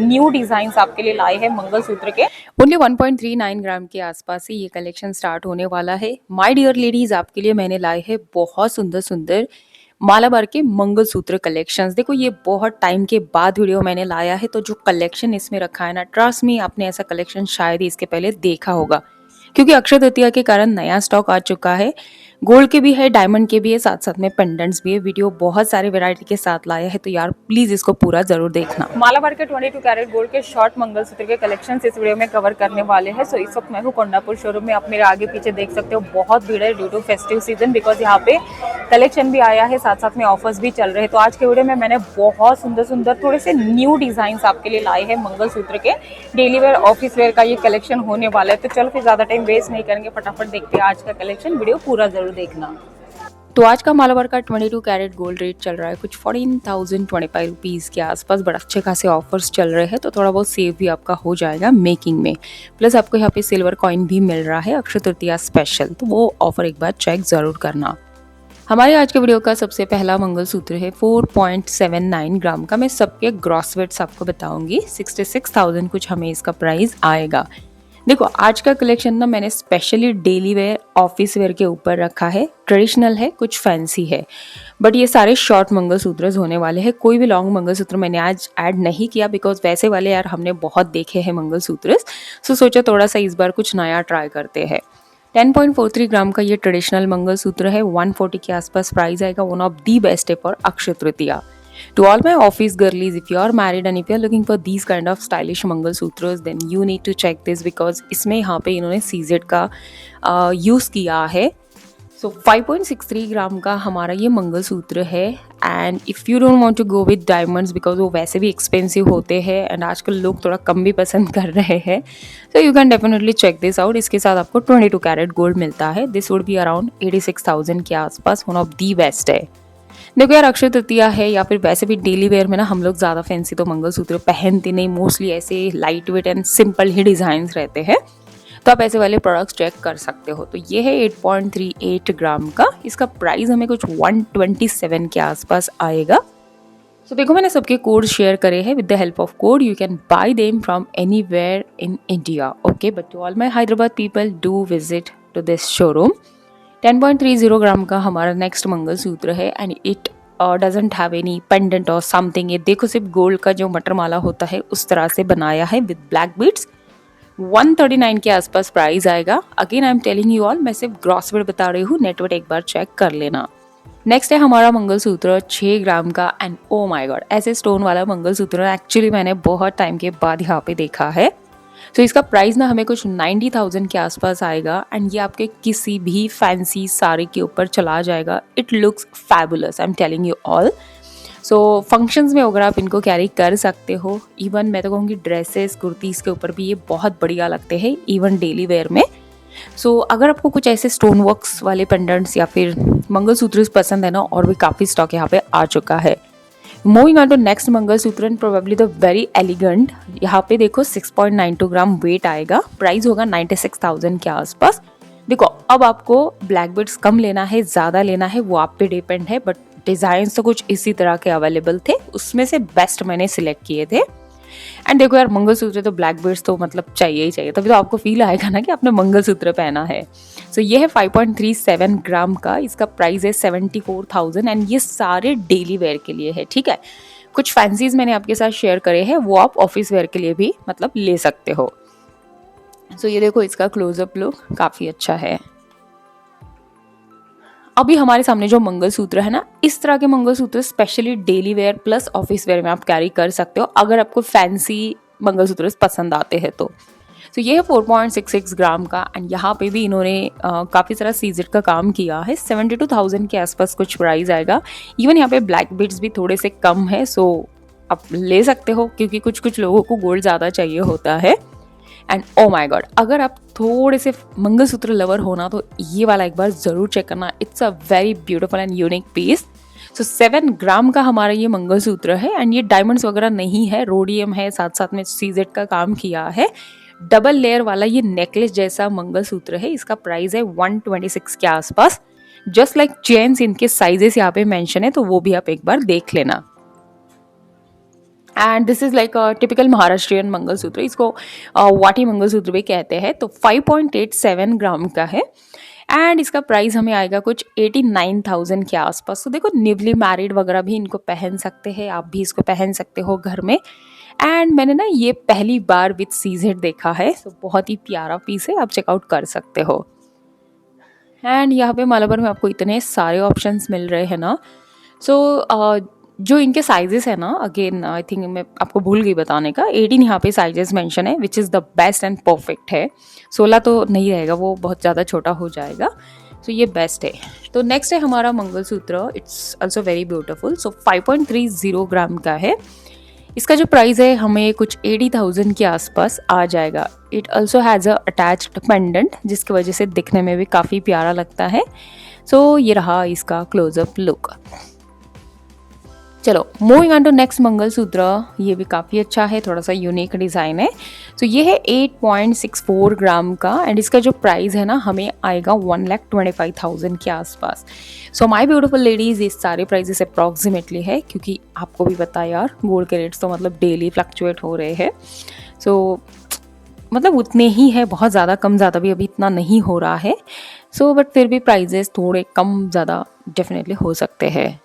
New design आपके लिए लाए हैं मंगलसूत्र के। ओनली 1.39 ग्राम के आसपास ही ये कलेक्शन स्टार्ट होने वाला है। माय डियर लेडीज, आपके लिए मैंने लाए हैं बहुत सुंदर सुंदर मालाबार के मंगलसूत्र कलेक्शंस। देखो, ये बहुत टाइम के बाद वीडियो मैंने लाया है, तो जो कलेक्शन इसमें रखा है ना, ट्रस्ट मी, आपने ऐसा कलेक्शन शायद ही इसके पहले देखा होगा, क्योंकि अक्षय तृतीया के कारण नया स्टॉक आ चुका है। गोल्ड के भी है, डायमंड के भी है, साथ साथ में पेंडेंट्स भी है। वीडियो बहुत सारे वैरायटी के साथ लाया है, तो यार प्लीज इसको पूरा जरूर देखना। मालाबार के 22 कैरेट गोल्ड के शॉर्ट मंगलसूत्र के कलेक्शन इस वीडियो में कवर करने वाले हैं। सो इस वक्त मैं हूँ कोंडापुर शोरूम में। आप मेरे आगे पीछे देख सकते हो, बहुत भीड़ है due to festive season, because यहाँ पे कलेक्शन भी आया है, साथ साथ में ऑफर्स भी चल रहे हैं। तो आज के वीडियो में मैंने बहुत सुंदर सुंदर थोड़े से न्यू डिजाइन आपके लिए लाए हैं मंगलसूत्र के। डेली वेयर, ऑफिस वेयर का ये कलेक्शन होने वाला है। तो चलो फिर ज्यादा टाइम वेस्ट नहीं करेंगे, फटाफट देखते हैं आज का कलेक्शन। वीडियो पूरा जरूर देखना। तो आज का मालाबार का 22 कैरेट गोल्ड रेट चल रहा है कुछ 14,025 रुपीज़ के आसपास। बड़ा अच्छे खासे ऑफर्स चल रहे हैं, तो थोड़ा बहुत सेव भी आपका हो जाएगा मेकिंग में। प्लस आपको यहाँ पे सिल्वर कॉइन भी मिल रहा है अक्षय तृतीया स्पेशल, तो वो ऑफर एक बार चेक जरूर करना। हमारे आज के वीडियो का सबसे पहला मंगलसूत्र है 4.79 ग्राम का। मैं सबके ग्रॉस वेट्स आपको बताऊंगी। 66,000 कुछ हमें इसका प्राइस आएगा। देखो, आज का कलेक्शन ना मैंने specially daily wear, office where के ऊपर रखा है। ट्रेडिशनल है, कुछ फैंसी है, बट ये सारे शॉर्ट मंगलसूत्र होने वाले हैं। कोई भी लॉन्ग मंगलसूत्र मैंने आज ऐड नहीं किया, बिकॉज वैसे वाले यार हमने बहुत देखे हैं मंगलसूत्र। सो सोचा थोड़ा सा इस बार कुछ नया ट्राई करते हैं। 10.43 ग्राम का ये ट्रेडिशनल मंगलसूत्र है। 140 के आसपास प्राइस आएगा। वन ऑफ दी बेस्ट है for Akshaya Tritiya. To all my office girlies, if you are married and if you are looking for these kind of stylish मंगलसूत्रों, then you need to check this, because इसमें यहाँ पे इन्होंने CZ का use किया है। सो 5.63 ग्राम का हमारा ये मंगलसूत्र है। And if you don't want to go with diamonds, because वो वैसे भी एक्सपेंसिव होते हैं एंड आजकल लोग थोड़ा कम भी पसंद कर रहे हैं, so you can definitely check this out. इसके साथ आपको 22 कैरेट गोल्ड मिलता है। दिस वुड बी अराउंड 86,000 के आसपास। वन ऑफ दी बेस्ट है। देखो यार, अक्षय तृतीया है या फिर वैसे भी डेली वेयर में ना हम लोग ज़्यादा फैंसी तो मंगलसूत्र पहनते नहीं। मोस्टली ऐसे light weight and simple he designs रहते हैं, तो आप ऐसे वाले प्रोडक्ट्स चेक कर सकते हो। तो ये है 8.38 ग्राम का। इसका प्राइस हमें कुछ 127 के आसपास आएगा। तो देखो, मैंने सबके कोड शेयर करे हैं। With the help of code you can buy them from anywhere in India. Okay, but to all my Hyderabad people, do visit to this showroom. 10.30 gram का हमारा नेक्स्ट मंगलसूत्र है and it doesn't have any pendant or something. ये देखो, सिर्फ gold का जो मटर माला होता है उस तरह से बनाया है विद ब्लैक बीड्स। 139 के आसपास प्राइस आएगा। Again I am telling you all, मैं सिर्फ ग्रॉस वेट बता रही हूँ, नेटवर्क एक बार चेक कर लेना। नेक्स्ट है हमारा मंगलसूत्र 6 ग्राम का। एंड ओ माय गॉड, ऐसे स्टोन वाला मंगलसूत्र एक्चुअली मैंने बहुत टाइम के बाद यहाँ पे देखा है। तो इसका प्राइस ना हमें कुछ 90,000 के आसपास आएगा। एंड ये आपके किसी भी फैंसी साड़ी के ऊपर चला जाएगा। It looks fabulous, I am telling you all. So functions में अगर आप इनको कैरी कर सकते हो, इवन मैं तो कहूँगी ड्रेसेस, कुर्तीज़ के ऊपर भी ये बहुत बढ़िया लगते हैं, इवन डेली वेयर में। सो अगर आपको कुछ ऐसे स्टोन वर्क्स वाले पेंडेंट्स या फिर मंगलसूत्र पसंद है ना, और भी काफ़ी स्टॉक यहाँ पे आ चुका है। Moving on to next mangalsutra and probably the very elegant. यहाँ पे देखो 6.92 ग्राम वेट आएगा। प्राइस होगा 96,000 के आसपास। देखो, अब आपको ब्लैक बीड्स कम लेना है, ज़्यादा लेना है, वो आप पे डिपेंड है, बट डिज़ाइन तो कुछ इसी तरह के अवेलेबल थे, उसमें से बेस्ट मैंने सिलेक्ट किए थे। एंड देखो यार, मंगलसूत्र तो ब्लैक बीड्स तो मतलब चाहिए ही चाहिए, तभी तो आपको फील आएगा ना कि आपने मंगलसूत्र पहना है। सो ये है 5.37 ग्राम का। इसका प्राइस है 74,000 एंड ये सारे डेली वेयर के लिए है, ठीक है। कुछ फैंसीज मैंने आपके साथ शेयर करे हैं, वो आप ऑफिस वेयर के लिए भी मतलब ले सकते हो। सो ये देखो, इसका क्लोजअप लुक काफ़ी अच्छा है। अभी हमारे सामने जो मंगलसूत्र है ना, इस तरह के mangalsutra specially daily wear plus office where में आप कैरी कर सकते हो, अगर आपको फैंसी मंगलसूत्र पसंद आते हैं तो। ये है 4.66 ग्राम का। एंड यहाँ पे भी इन्होंने काफ़ी सारा सीजेड का काम किया है। 72,000 के आसपास कुछ प्राइस आएगा। इवन यहाँ पे ब्लैक बीड्स भी थोड़े से कम है, सो आप ले सकते हो, क्योंकि कुछ कुछ लोगों को गोल्ड ज़्यादा चाहिए होता है। एंड ओ माय गॉड, अगर आप थोड़े से मंगलसूत्र लवर हो ना, तो ये वाला एक बार ज़रूर चेक करना। It's a very beautiful and unique piece. 7 gram का हमारा ये मंगलसूत्र है एंड ये डायमंड्स वगैरह नहीं है, रोडियम है, साथ साथ में सीजेड का काम किया है। डबल लेयर वाला ये नेकलेस जैसा मंगलसूत्र है। इसका प्राइस है 126 के आसपास। जस्ट लाइक चेन्स, इनके साइजेस यहाँ पे मेंशन है, तो वो भी आप एक बार देख लेना। And this is like typical Maharashtrian mangalsutra, इसको वाटी मंगलसूत्र भी कहते हैं। तो 5.87 ग्राम का है एंड इसका प्राइस हमें आएगा कुछ 89,000 के आसपास। तो देखो न्यूली मैरिड वगैरह भी इनको पहन सकते हैं, आप भी इसको पहन सकते हो घर में। एंड मैंने ना ये पहली बार विथ सीजेड देखा है, तो बहुत ही प्यारा पीस है, आप चेकआउट कर सकते हो। एंड यहाँ पे मालाबार में आपको इतने सारे ऑप्शंस मिल रहे हैं ना। सो जो इनके साइजेस है ना, अगेन आई थिंक मैं आपको भूल गई बताने का, 18 यहाँ पे साइजेस मेंशन है, which is the best and perfect है। 16 तो नहीं रहेगा, वो बहुत ज़्यादा छोटा हो जाएगा। सो ये बेस्ट है। तो नेक्स्ट है हमारा mangalsutra, it's also very beautiful. So 5.30 gram का है। इसका जो प्राइस है हमें कुछ 80,000 के आसपास आ जाएगा। It also has a attached pendant, जिसकी वजह से दिखने में भी काफ़ी प्यारा लगता है। सो ये रहा इसका क्लोजअप लुक। चलो moving on to next mangalsutra, ये भी काफ़ी अच्छा है, थोड़ा सा यूनिक डिज़ाइन है। तो ये है 8.64 ग्राम का एंड इसका जो प्राइस है ना हमें आएगा 1,25,000 के आसपास। सो माय ब्यूटीफुल लेडीज़, ये सारे प्राइजेस अप्रॉक्सीमेटली है, क्योंकि आपको भी पता है यार गोल्ड के रेट्स तो मतलब डेली फ्लक्चुएट हो रहे हैं। सो मतलब उतने ही है, बहुत ज़्यादा कम ज़्यादा भी अभी इतना नहीं हो रहा है। सो बट फिर भी प्राइजेस थोड़े कम ज़्यादा डेफिनेटली हो सकते हैं।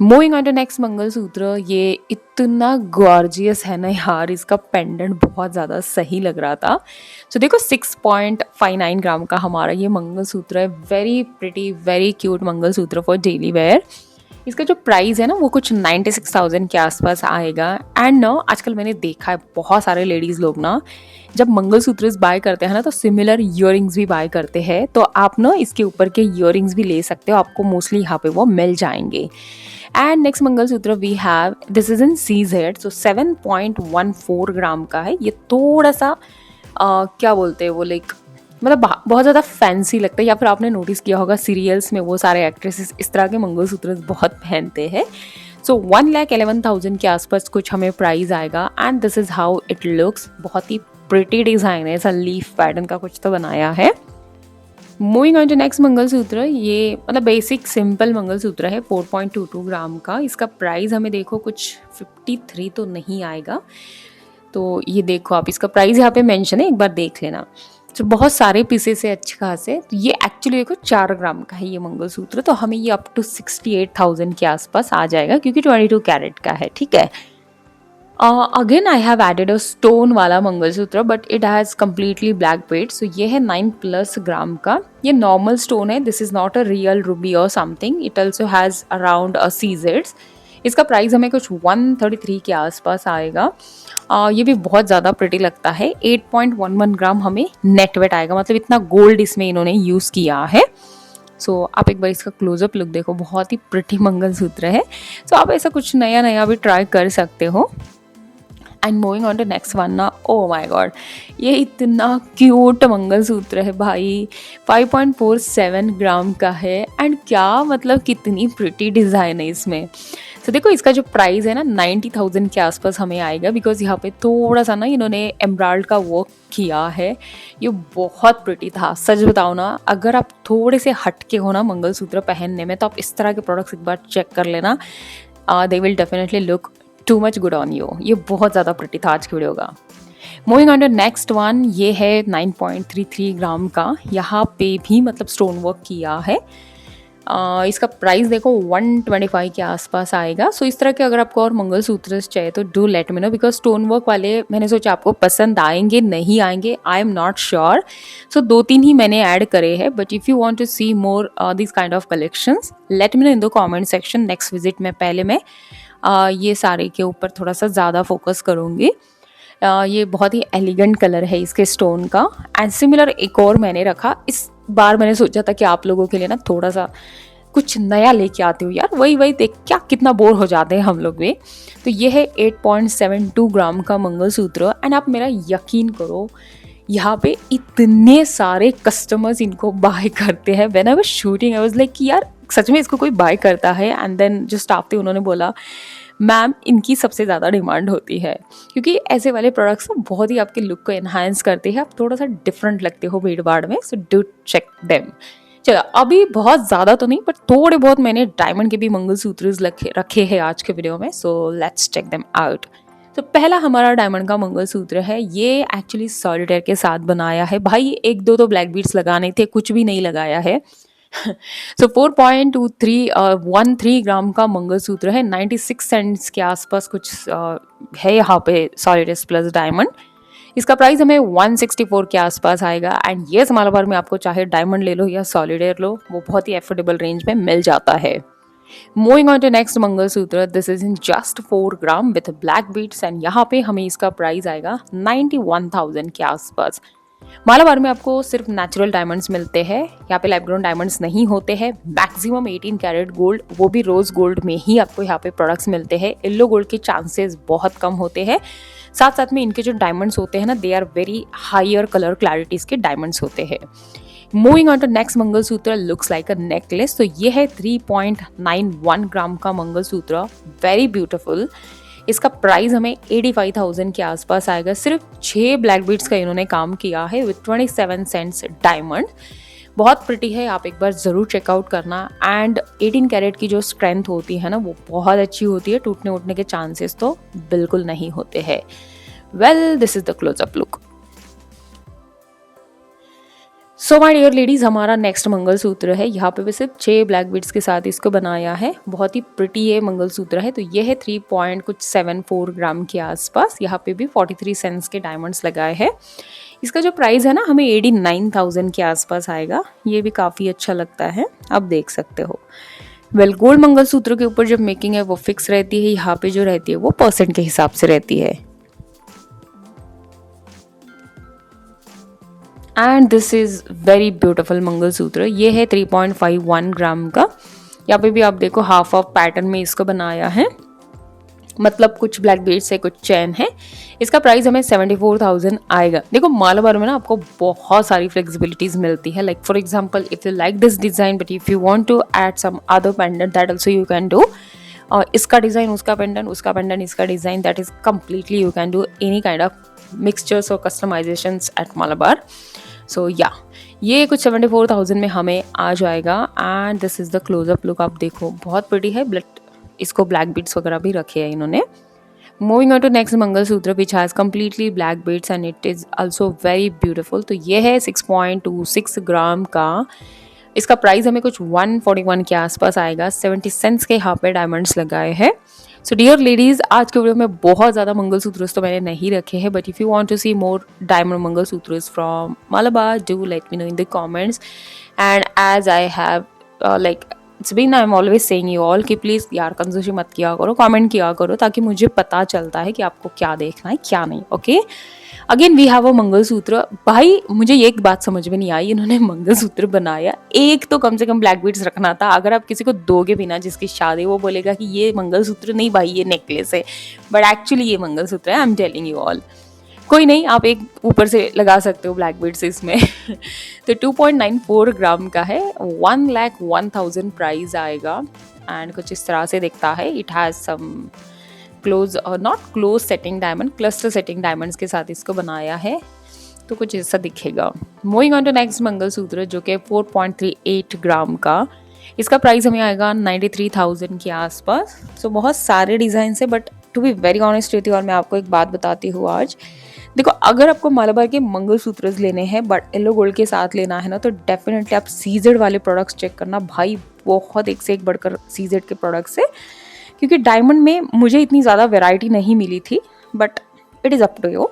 Moving on to next mangalsutra, ये इतना गॉर्जियस है ना यार, इसका पेंडेंट बहुत ज़्यादा सही लग रहा था। सो देखो 6.59 ग्राम का हमारा ये मंगलसूत्र है, very pretty very cute mangalsutra for daily wear. इसका जो प्राइस है ना वो कुछ 96,000 के आसपास आएगा। एंड ना आजकल मैंने देखा है बहुत सारे लेडीज़ लोग ना जब मंगलसूत्र बाय करते हैं ना तो सिमिलर ईयरिंग्स भी बाय करते हैं। तो आप ना इसके ऊपर के ईयरिंग्स भी ले सकते हो, आपको मोस्टली यहाँ पे वो मिल जाएंगे। And next mangalsutra we have, this is in CZ, so 7.14 gram का है। ये थोड़ा सा क्या बोलते हैं वो, लाइक मतलब बहुत ज़्यादा फैंसी लगता है, या फिर आपने नोटिस किया होगा सीरियल्स में वो सारे एक्ट्रेसेस इस तरह के मंगलसूत्र बहुत पहनते हैं। सो 1,11,000 के आसपास कुछ हमें प्राइस आएगा and this is how it looks. बहुत ही प्रिटी डिज़ाइन है, ऐसा लीफ पैटर्न का कुछ तो बनाया है। Moving on to next mangalsutra, ये मतलब बेसिक सिंपल मंगलसूत्र है 4.22 ग्राम का। इसका प्राइस हमें देखो कुछ 53 तो नहीं आएगा। तो ये देखो आप, इसका प्राइस यहाँ पे मेंशन है, एक बार देख लेना। तो बहुत सारे पीसेस है अच्छे खासे। तो ये एक्चुअली देखो 4 ग्राम का है ये मंगलसूत्र, तो हमें ये अप टू 68,000 के आसपास आ जाएगा, क्योंकि 22 कैरेट का है, ठीक है। Again I have added a stone वाला mangalsutra, but it has completely black weight. So ये है 9+ ग्राम का। ये नॉर्मल स्टोन है, this is not a real ruby और something. It also has around सीजेड्स। इसका प्राइस हमें कुछ 133 के आसपास आएगा। ये भी बहुत ज़्यादा प्रिटी लगता है। 8.11 ग्राम हमें नेट वेट आएगा, मतलब इतना गोल्ड इसमें इन्होंने यूज़ किया है। सो आप एक बार इसका क्लोजअप लुक देखो, बहुत ही प्रिटी मंगलसूत्र है। सो आप ऐसा कुछ नया नया भी ट्राई कर सकते हो। And moving on to next one ना, ओ माय गॉड, ये इतना क्यूट मंगलसूत्र है भाई, 5.47 ग्राम का है। एंड क्या मतलब कितनी प्रिटी डिज़ाइन है इसमें। तो देखो इसका जो प्राइस है ना 90,000 के आसपास हमें आएगा, बिकॉज यहाँ पे थोड़ा सा ना इन्होंने एम्ब्राइड का वर्क किया है। ये बहुत प्रिटी था, सच बताओ ना, अगर आप थोड़े से हटके हो ना मंगलसूत्र पहनने में, तो आप इस तरह के प्रोडक्ट्स एक बार चेक कर लेना, they will definitely look too much good on you. ये बहुत ज़्यादा प्रिटी था आज की वीडियो का। Moving on to next one, ये है 9.33 ग्राम का। यहाँ पे भी मतलब स्टोन वर्क किया है। इसका प्राइस देखो 125 के आसपास आएगा। सो इस तरह के अगर आपको और मंगलसूत्र चाहिए तो do let me know, because stone work वाले मैंने सोचा आपको पसंद आएंगे नहीं आएंगे, I am not sure. So 2-3 ही मैंने ऐड करे हैं, but if you want to see more this kind of collections, let me know in the comment section. Next visit में पहले मैं ये सारे के ऊपर थोड़ा सा ज़्यादा फोकस करूँगी। ये बहुत ही एलिगेंट कलर है इसके स्टोन का। एंड सिमिलर एक और मैंने रखा, इस बार मैंने सोचा था कि आप लोगों के लिए ना थोड़ा सा कुछ नया लेके आती हूँ यार, वही देख क्या कितना बोर हो जाते हैं हम लोग भी। तो ये है 8.72 ग्राम का मंगलसूत्र। एंड आप मेरा यकीन करो, यहाँ पे इतने सारे कस्टमर्स इनको बाय करते हैं। When I was shooting I was like कि यार सच में इसको कोई बाय करता है। एंड देन जो स्टाफ थे उन्होंने बोला मैम इनकी सबसे ज़्यादा डिमांड होती है, क्योंकि ऐसे वाले प्रोडक्ट्स बहुत ही आपके लुक को एनहांस करते हैं, आप थोड़ा सा डिफरेंट लगते हो भीड़ भाड़ में। So do check them. चलो अभी बहुत ज़्यादा तो नहीं बट थोड़े बहुत मैंने डायमंड के भी मंगलसूत्र रखे हैं आज के वीडियो में, so let's check them out. तो पहला हमारा डायमंड का मंगलसूत्र है, ये एक्चुअली सॉलिटेयर के साथ बनाया है भाई। एक दो तो ब्लैक बीड्स लगाने थे, कुछ भी नहीं लगाया है। सो 4.13 ग्राम का मंगलसूत्र है, 96 सेंट्स के आसपास कुछ है यहाँ पे सॉलिडेस प्लस डायमंड। इसका प्राइस हमें 164 के आसपास आएगा। एंड ये मालाबार में आपको चाहे डायमंड ले लो या सॉलिडेयर लो, वो बहुत ही एफोर्डेबल रेंज में मिल जाता है। Moving on to next mangalsutra, this is in just 4 gram with black beads and यहाँ पे हमें इसका प्राइस आएगा 91,000 के आसपास। मालाबार में आपको सिर्फ नेचुरल डायमंड्स मिलते हैं, यहाँ पे लैब ग्रोन डायमंड्स नहीं होते हैं। मैक्सिमम 18 कैरेट गोल्ड, वो भी रोज गोल्ड में ही आपको यहाँ पे प्रोडक्ट्स मिलते हैं। येलो गोल्ड के चांसेस बहुत कम होते हैं। साथ साथ में इनके जो डायमंड्स होते हैं ना, they are very higher colour clarities के डायमंड्स होते हैं। Moving on to next mangalsutra, looks like a necklace. तो ये है 3.91 ग्राम का मंगलसूत्र, वेरी ब्यूटीफुल। इसका प्राइस हमें 85,000 के आसपास आएगा। सिर्फ 6 ब्लैक बीड्स का इन्होंने काम किया है विथ 27 सेंट्स डायमंड। बहुत प्रिटी है, आप एक बार ज़रूर चेकआउट करना। एंड 18 कैरेट की जो स्ट्रेंथ होती है ना, वो बहुत अच्छी होती है, टूटने उठने के चांसेस तो बिल्कुल नहीं होते हैं। Well, this is the close up look. So my dear ladies, हमारा नेक्स्ट मंगलसूत्र है, यहाँ पे भी सिर्फ 6 ब्लैक बीड्स के साथ इसको बनाया है। बहुत ही प्रिटी ये मंगलसूत्र है। तो ये है 3.74 ग्राम के आसपास। यहाँ पे भी 43 सेंट्स के डायमंड्स लगाए हैं। इसका जो प्राइस है ना, हमें 89,000 के आसपास आएगा। ये भी काफ़ी अच्छा लगता है, आप देख सकते हो। वेल, गोल्ड मंगलसूत्र के ऊपर जब मेकिंग है वो फिक्स रहती है, यहाँ पे जो रहती है वो परसेंट के हिसाब से रहती है। And this is very beautiful mangalsutra. ये है 3.51 ग्राम का। यहाँ पे भी आप देखो हाफ ऑफ पैटर्न में इसको बनाया है, मतलब कुछ ब्लैक बीड्स है, कुछ चैन है। इसका प्राइस हमें 74,000 आएगा। देखो मालाबार में ना आपको बहुत सारी फ्लेक्सिबिलिटीज मिलती है। Like for example, if you like this design but if you want to add some other pendant, that also you can do. और इसका डिजाइन उसका पेंडेंट, उसका पेंडेंट इसका design, that is completely you can do any kind of mixtures और customizations at Malabar. So yeah ये कुछ 74,000 में हमें आ जाएगा। And this is the close up look. आप देखो बहुत प्रिटी है, बट इसको ब्लैक बीड्स वगैरह भी रखे हैं इन्होंने। Moving on to next mangalsutra which has completely black beads and it is also very beautiful. तो ये है 6.26 ग्राम का। इसका प्राइस हमें कुछ 141 के आसपास आएगा। 70 सेंट्स के यहाँ पे डायमंड्स लगाए हैं। सो डियर लेडीज, आज के वीडियो में बहुत ज़्यादा मंगलसूत्र तो मैंने नहीं रखे हैं, but if you want to see more diamond mangalsutra from Malabar, do let me know in the comments. And as I have like it's been, I am always saying you all कि प्लीज़ यार कंजूसी मत किया करो, कमेंट किया करो, ताकि मुझे पता चलता है कि आपको क्या देखना है क्या नहीं। Okay, again we have a mangalsutra. भाई मुझे एक बात समझ में नहीं आई, इन्होंने मंगलसूत्र बनाया, एक तो कम से कम ब्लैक बीड्स रखना था। अगर आप किसी को दोगे भी ना जिसकी शादी, वो बोलेगा कि ये मंगलसूत्र नहीं भाई, ये नेकलेस है, बट एक्चुअली ये मंगलसूत्र है। I am telling you all. कोई नहीं, आप एक ऊपर से लगा सकते हो ब्लैक बीड्स इसमें। तो 2.94 ग्राम का है, 1,01,000 प्राइस आएगा। एंड कुछ इस तरह से दिखता है। इट हैज़ सम क्लोज और not close setting diamond, cluster setting diamonds के साथ इसको बनाया है, तो कुछ ऐसा दिखेगा। Moving on to next mangalsutra जो कि 4.38 ग्राम का। इसका प्राइस हमें आएगा 93,000 के आसपास। सो बहुत सारे डिज़ाइन है, but to be very honest with you, और मैं आपको एक बात बताती हूँ आज। देखो, अगर आपको मालाबार के मंगलसूत्र लेने हैं बट येलो गोल्ड के साथ लेना है ना, तो डेफिनेटली आप सीजेड वाले प्रोडक्ट्स चेक करना भाई। बहुत एक से एक बढ़कर सीजेड के प्रोडक्ट्स है, क्योंकि डायमंड में मुझे इतनी ज़्यादा वैरायटी नहीं मिली थी, but it is up to you.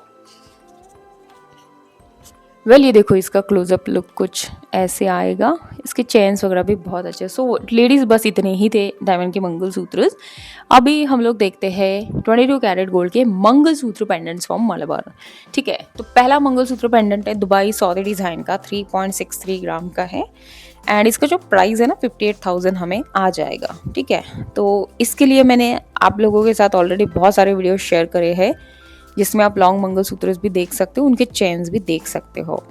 Well, ये देखो इसका क्लोजअप लुक कुछ ऐसे आएगा। इसके चेन्स वगैरह भी बहुत अच्छे। सो लेडीज़, बस इतने ही थे डायमंड के मंगलसूत्र। अभी हम लोग देखते हैं 22 कैरेट गोल्ड के मंगलसूत्र पेंडेंट्स फ्रॉम मालाबार। ठीक है, तो पहला मंगलसूत्र पेंडेंट है दुबई सौदे डिज़ाइन का, 3.63 ग्राम का है। एंड इसका जो प्राइस है ना, 58,000 हमें आ जाएगा। ठीक है, तो इसके लिए मैंने आप लोगों के साथ ऑलरेडी बहुत सारे वीडियो शेयर करे हैं, जिसमें आप लॉन्ग मंगलसूत्र भी देख सकते हो, उनके चेन्स भी देख सकते हो।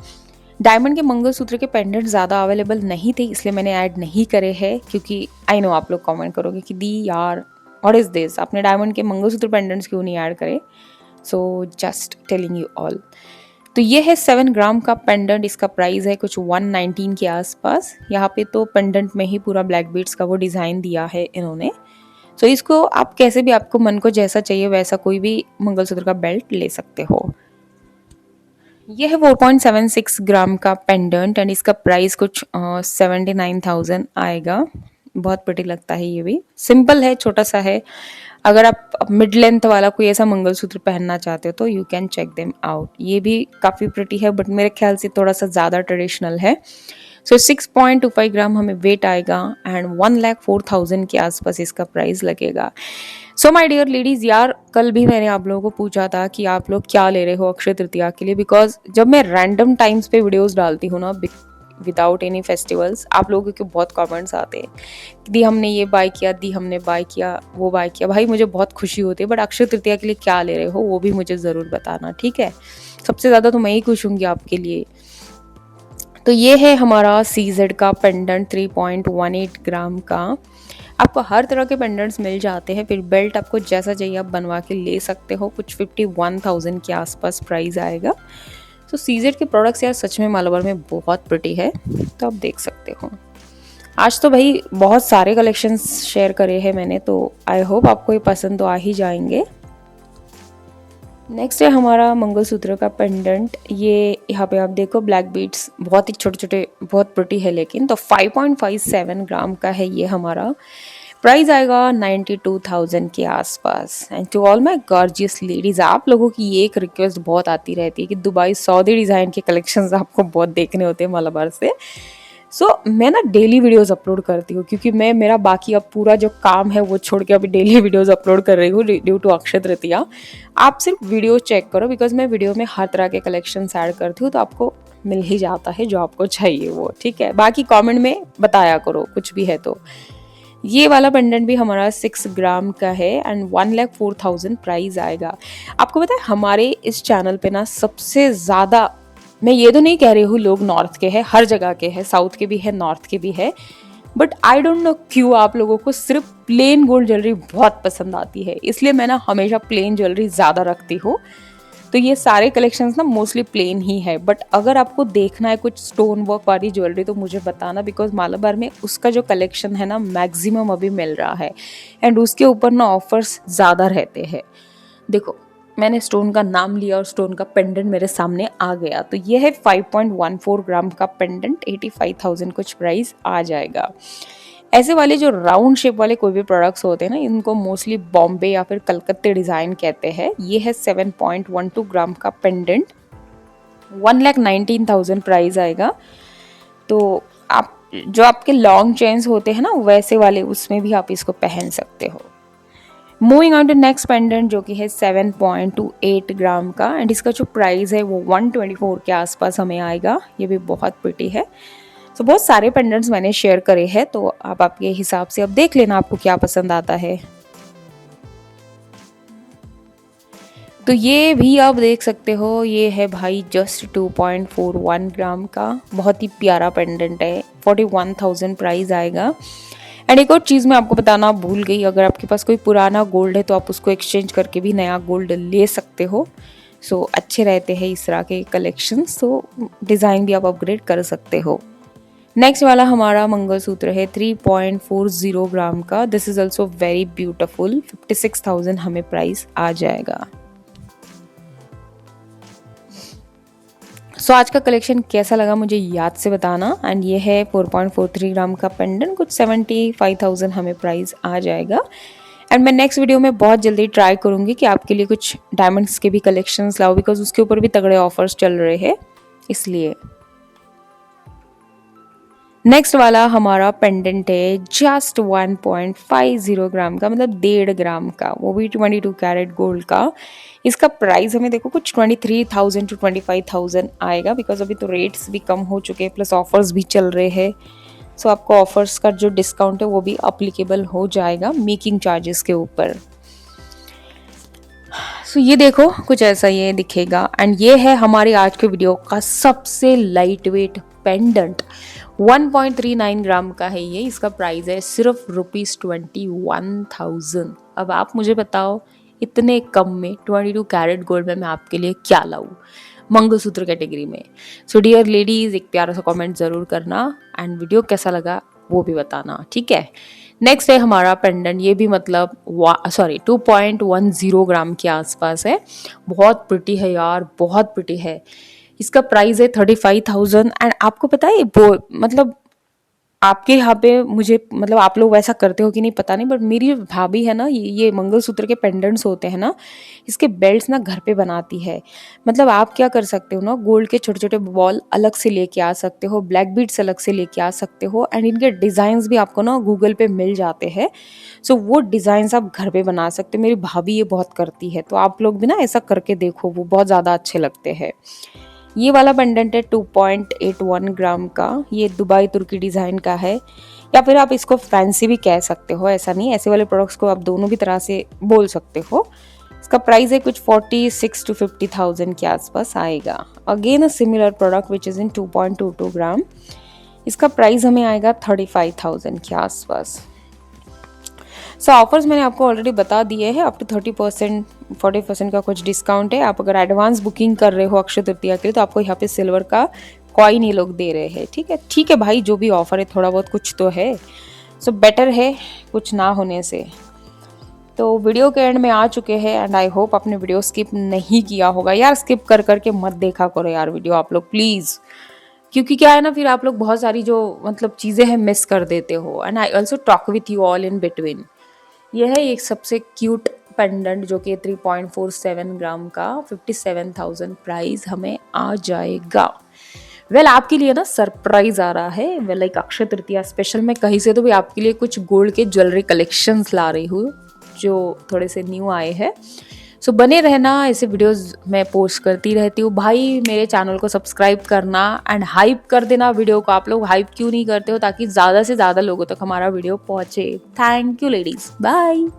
डायमंड के मंगलसूत्र के पेंडेंट ज़्यादा अवेलेबल नहीं थे, इसलिए मैंने ऐड नहीं करे हैं, क्योंकि आई नो आप लोग कमेंट करोगे कि दी यार व्हाट इज़ दिस, आपने डायमंड के मंगलसूत्र पेंडेंट्स क्यों नहीं ऐड करे। So just telling you all. तो ये है 7 ग्राम का पेंडेंट, इसका प्राइस है कुछ 119 के आसपास। यहाँ पे तो पेंडेंट में ही पूरा ब्लैक बीड्स का वो डिज़ाइन दिया है इन्होंने। तो इसको आप कैसे भी, आपको मन को जैसा चाहिए वैसा कोई भी मंगलसूत्र का बेल्ट ले सकते हो। ये है 4.76 ग्राम का पेंडेंट एंड इसका प्राइस कुछ 79,000 आएगा। बहुत प्रिटी लगता है, ये भी सिंपल है, छोटा सा है। अगर आप मिड लेंथ वाला कोई ऐसा मंगलसूत्र पहनना चाहते हो तो you can check them out. ये भी काफ़ी प्रिटी है बट मेरे ख्याल से थोड़ा सा ज़्यादा ट्रेडिशनल है। सो 6.25 ग्राम हमें वेट आएगा एंड 1,04,000 के आसपास इसका प्राइस लगेगा। सो माय डियर लेडीज, यार कल भी मैंने आप लोगों को पूछा था कि आप लोग क्या ले रहे हो अक्षय तृतीया के लिए, बिकॉज जब मैं रैंडम टाइम्स पे वीडियोस डालती हूँ ना विदाउट एनी फेस्टिवल्स, आप लोगों के बहुत कमेंट्स आते हैं कि दी हमने ये बाय किया, दी हमने बाय किया, वो बाय किया। भाई मुझे बहुत खुशी होती है, बट अक्षय तृतीया के लिए क्या ले रहे हो वो भी मुझे ज़रूर बताना, ठीक है। सबसे ज़्यादा तो मैं ही खुश होंगी आपके लिए। तो ये है हमारा CZ का पेंडेंट 3.18 ग्राम का। आपको हर तरह के पेंडेंट्स मिल जाते हैं, फिर बेल्ट आपको जैसा चाहिए आप बनवा के ले सकते हो। कुछ 51,000 के आसपास प्राइस आएगा। तो CZ के प्रोडक्ट्स यार सच में मालाबार में बहुत प्रिटी है, तो आप देख सकते हो। आज तो भाई बहुत सारे कलेक्शंस शेयर करे हैं मैंने, तो आई होप आपको ये पसंद तो आ ही जाएंगे। नेक्स्ट है हमारा मंगलसूत्र का पेंडेंट। ये यहाँ पे आप देखो ब्लैक बीड्स बहुत ही छोटे छोटे, बहुत प्रिटी है लेकिन। तो 5.57 ग्राम का है ये हमारा। प्राइस आएगा 92,000 के आसपास। And to all my gorgeous ladies, आप लोगों की ये एक रिक्वेस्ट बहुत आती रहती है कि दुबई सऊदी डिज़ाइन के कलेक्शंस आपको बहुत देखने होते हैं मालाबार से। मैं ना डेली वीडियोस अपलोड करती हूँ, क्योंकि मैं मेरा बाकी अब पूरा जो काम है वो छोड़ के अभी डेली वीडियोस अपलोड कर रही हूँ ड्यू टू अक्षय तृतीया। आप सिर्फ वीडियो चेक करो, बिकॉज मैं वीडियो में हर तरह के कलेक्शन ऐड करती हूँ, तो आपको मिल ही जाता है जो आपको चाहिए वो, ठीक है। बाकी कमेंट में बताया करो कुछ भी है तो। ये वाला पेंडेंट भी हमारा 6 ग्राम का है एंड 1,04,000 प्राइस आएगा। आपको पता है हमारे इस चैनल पे ना सबसे ज़्यादा, मैं ये तो नहीं कह रही हूँ लोग नॉर्थ के हैं, हर जगह के हैं, साउथ के भी है, नॉर्थ के भी है, बट आई डोंट नो क्यों आप लोगों को सिर्फ प्लेन गोल्ड ज्वेलरी बहुत पसंद आती है। इसलिए मैं ना हमेशा प्लेन ज्वेलरी ज़्यादा रखती हूँ। तो ये सारे कलेक्शंस ना मोस्टली प्लेन ही है, बट अगर आपको देखना है कुछ स्टोन वर्क वाली ज्वेलरी तो मुझे बताना, बिकॉज मालाबार में उसका जो कलेक्शन है ना मैक्सिमम अभी मिल रहा है एंड उसके ऊपर ना ऑफर्स ज़्यादा रहते हैं। देखो मैंने स्टोन का नाम लिया और स्टोन का पेंडेंट मेरे सामने आ गया। तो ये है 5.14 ग्राम का पेंडेंट, 85,000 कुछ प्राइस आ जाएगा। ऐसे वाले जो राउंड शेप वाले कोई भी प्रोडक्ट्स होते हैं ना, इनको मोस्टली बॉम्बे या फिर कलकत्ते डिज़ाइन कहते हैं। ये है 7.12 ग्राम का पेंडेंट, 1,19,000 प्राइस आएगा। तो आप जो आपके लॉन्ग चेन्स होते हैं ना वैसे वाले, उसमें भी आप इसको पहन सकते हो। Moving on to next pendant जो कि है 7.28 ग्राम का एंड इसका जो प्राइस है वो 124 के आसपास हमें आएगा। ये भी बहुत प्रिटी है। तो बहुत सारे पेंडेंट्स मैंने शेयर करे हैं, तो आप आपके हिसाब से अब देख लेना आपको क्या पसंद आता है। तो ये भी आप देख सकते हो, ये है भाई जस्ट 2.41 ग्राम का, बहुत ही प्यारा पेंडेंट है, 41,000 प्राइस आएगा। एंड एक और चीज़ मैं आपको बताना भूल गई, अगर आपके पास कोई पुराना गोल्ड है तो आप उसको एक्सचेंज करके भी नया गोल्ड ले सकते हो। अच्छे रहते हैं इस तरह के कलेक्शन। डिज़ाइन भी आप अपग्रेड कर सकते हो। नेक्स्ट वाला हमारा मंगलसूत्र है 3.40 ग्राम का। This is also very beautiful, 56,000 हमें प्राइस आ जाएगा। आज का कलेक्शन कैसा लगा मुझे याद से बताना। एंड ये है 4.43 ग्राम का पेंडेंट, कुछ 75,000 हमें प्राइस आ जाएगा। एंड मैं नेक्स्ट वीडियो में बहुत जल्दी ट्राई करूँगी कि आपके लिए कुछ डायमंड्स के भी कलेक्शंस लाओ, बिकॉज उसके ऊपर भी तगड़े ऑफर्स चल रहे हैं इसलिए। नेक्स्ट वाला हमारा पेंडेंट है जस्ट 1.50 ग्राम का, मतलब 1.5 ग्राम का, वो भी 22 कैरेट गोल्ड का। इसका प्राइस हमें देखो कुछ 23,000 to 25,000 आएगा, बिकॉज अभी तो रेट्स भी कम हो चुके हैं, प्लस ऑफर्स भी चल रहे हैं। आपको ऑफर्स का जो डिस्काउंट है वो भी अप्लीकेबल हो जाएगा मेकिंग चार्जेस के ऊपर। ये देखो कुछ ऐसा ये दिखेगा। एंड ये है हमारी आज के वीडियो का सबसे लाइट वेट पेंडेंट, 1.39 ग्राम का है ये। इसका प्राइस है सिर्फ ₹21,000। अब आप मुझे बताओ इतने कम में 22 कैरेट गोल्ड में मैं आपके लिए क्या लाऊं। मंगलसूत्र कैटेगरी में। सो डियर लेडीज, एक प्यारा सा कमेंट जरूर करना एंड वीडियो कैसा लगा वो भी बताना, ठीक है। नेक्स्ट है हमारा पेंडेंट, ये भी मतलब 2.10 ग्राम के आसपास है। बहुत प्रिटी है यार, बहुत प्रिटी है। इसका प्राइस है 35,000 एंड आपको पता है वो मतलब आपके यहाँ पे मुझे मतलब आप लोग वैसा करते हो कि नहीं पता नहीं, बट मेरी भाभी है ना, ये मंगलसूत्र के पेंडेंट्स होते हैं ना, इसके बेल्ट्स ना घर पे बनाती है। मतलब आप क्या कर सकते हो ना, गोल्ड के छोटे छोटे बॉल अलग से लेके आ सकते हो, ब्लैक बीड्स अलग से लेके आ सकते हो एंड इनके डिज़ाइंस भी आपको ना गूगल पे मिल जाते हैं। सो वो डिज़ाइंस आप घर पे बना सकते हो। मेरी भाभी ये बहुत करती है, तो आप लोग भी ना ऐसा करके देखो, वो बहुत ज़्यादा अच्छे लगते हैं। ये वाला पेंडेंट है 2.81 ग्राम का, ये दुबई तुर्की डिज़ाइन का है, या फिर आप इसको फैंसी भी कह सकते हो, ऐसा नहीं, ऐसे वाले प्रोडक्ट्स को आप दोनों भी तरह से बोल सकते हो। इसका प्राइस है कुछ 46 to 50,000 के आसपास आएगा। Again a similar product which is in 2.22 ग्राम, इसका प्राइस हमें आएगा 35,000 के आसपास। सो ऑफर्स मैंने आपको ऑलरेडी बता दिए हैं, अप टू 30% 40% का कुछ डिस्काउंट है। आप अगर एडवांस बुकिंग कर रहे हो अक्षय तृतीया के लिए तो आपको यहाँ पे सिल्वर का कॉइन ये लोग दे रहे हैं, ठीक है भाई, जो भी ऑफर है थोड़ा बहुत कुछ तो है। सो बेटर है कुछ ना होने से। तो वीडियो के एंड में आ चुके हैं एंड आई होप आपने वीडियो स्किप नहीं किया होगा यार। स्किप कर करके मत देखा करो यार वीडियो आप लोग प्लीज़, क्योंकि क्या है ना, फिर आप लोग बहुत सारी जो मतलब चीज़ें हैं मिस कर देते हो। And I also talk with you all in between. यह है एक सबसे क्यूट पेंडेंट जो कि 3.47 ग्राम का 57,000 प्राइस हमें आ जाएगा। वेल आपके लिए ना सरप्राइज आ रहा है। वेल एक अक्षय तृतीया स्पेशल मैं कहीं से तो भी आपके लिए कुछ गोल्ड के ज्वेलरी कलेक्शंस ला रही हूँ जो थोड़े से न्यू आए हैं। सो बने रहना, ऐसे वीडियोस मैं पोस्ट करती रहती हूँ। भाई मेरे चैनल को सब्सक्राइब करना एंड हाइप कर देना वीडियो को। आप लोग हाइप क्यों नहीं करते हो, ताकि ज़्यादा से ज़्यादा लोगों तक हमारा वीडियो पहुँचे। Thank you ladies, bye.